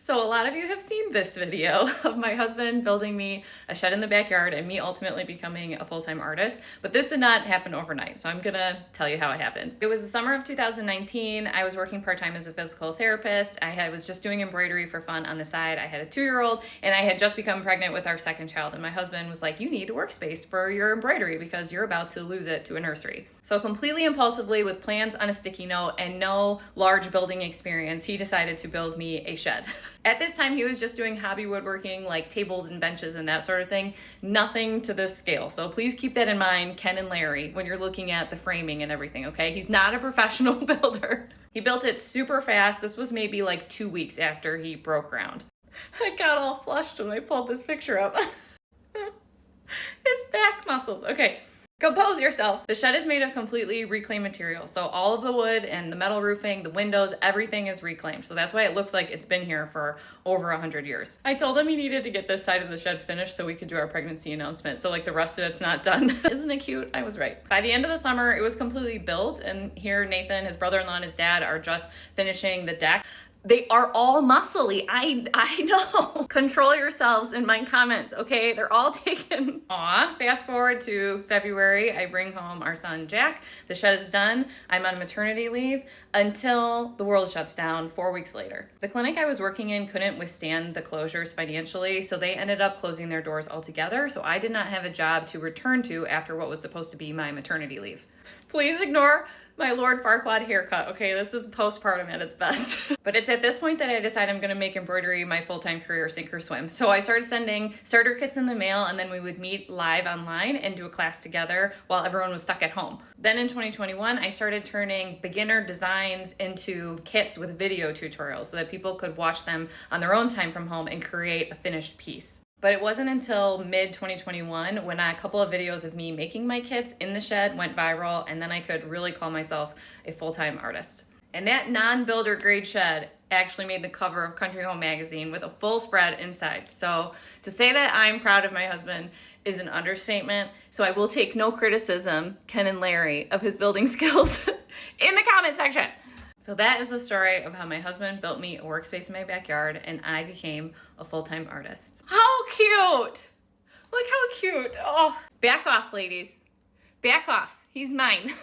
So a lot of you have seen this video of my husband building me a shed in the backyard and me ultimately becoming a full-time artist, but this did not happen overnight, so I'm gonna tell you how it happened. It was the summer of 2019. I was working part-time as a physical therapist. I was just doing embroidery for fun on the side. I had a 2-year-old and I had just become pregnant with our second child, and my husband was like, you need a workspace for your embroidery because you're about to lose it to a nursery. So completely impulsively, with plans on a sticky note and no large building experience, he decided to build me a shed. At this time, he was just doing hobby woodworking, like tables and benches and that sort of thing. Nothing to this scale. So please keep that in mind, Ken and Larry, when you're looking at the framing and everything, okay? He's not a professional builder. He built it super fast. This was maybe like 2 weeks after he broke ground. I got all flushed when I pulled this picture up. His back muscles. Okay. Compose yourself. The shed is made of completely reclaimed material. So all of the wood and the metal roofing, the windows, everything is reclaimed. So that's why it looks like it's been here for over 100 years. I told him he needed to get this side of the shed finished so we could do our pregnancy announcement. So like the rest of it's not done. Isn't it cute? I was right. By the end of the summer, it was completely built. And here Nathan, his brother-in-law, and his dad are just finishing the deck. They are all muscly. I know. Control yourselves in my comments, okay? They're all taken. Aw. Fast forward to February. I bring home our son, Jack. The shed is done. I'm on maternity leave until the world shuts down 4 weeks later. The clinic I was working in couldn't withstand the closures financially, so they ended up closing their doors altogether, so I did not have a job to return to after what was supposed to be my maternity leave. Please ignore my Lord Farquaad haircut, okay? This is postpartum at its best. But it's at this point that I decide I'm gonna make embroidery my full-time career, sink or swim. So I started sending starter kits in the mail, and then we would meet live online and do a class together while everyone was stuck at home. Then in 2021, I started turning beginner designs into kits with video tutorials so that people could watch them on their own time from home and create a finished piece. But it wasn't until mid-2021 when a couple of videos of me making my kits in the shed went viral, and then I could really call myself a full-time artist. And that non-builder grade shed actually made the cover of Country Home magazine with a full spread inside. So to say that I'm proud of my husband is an understatement. So I will take no criticism, Ken and Larry, of his building skills in the comment section. So that is the story of how my husband built me a workspace in my backyard and I became a full-time artist. How cute! Look how cute. Oh, back off, ladies. Back off. He's mine.